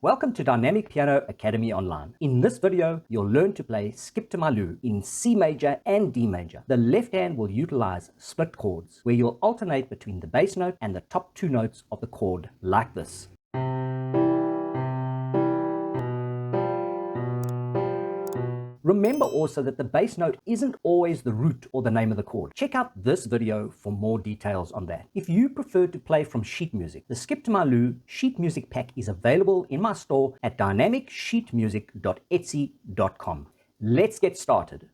Welcome to Dynamic Piano Academy Online. In this video, you'll learn to play Skip to My Lou in C major and D major. The left hand will utilize split chords, where you'll alternate between the bass note and the top two notes of the chord, like this. Remember also that the bass note isn't always the root or the name of the chord. Check out this video for more details on that. If you prefer to play from sheet music, the Skip to My Lou sheet music pack is available in my store at dynamicsheetmusic.etsy.com. Let's get started.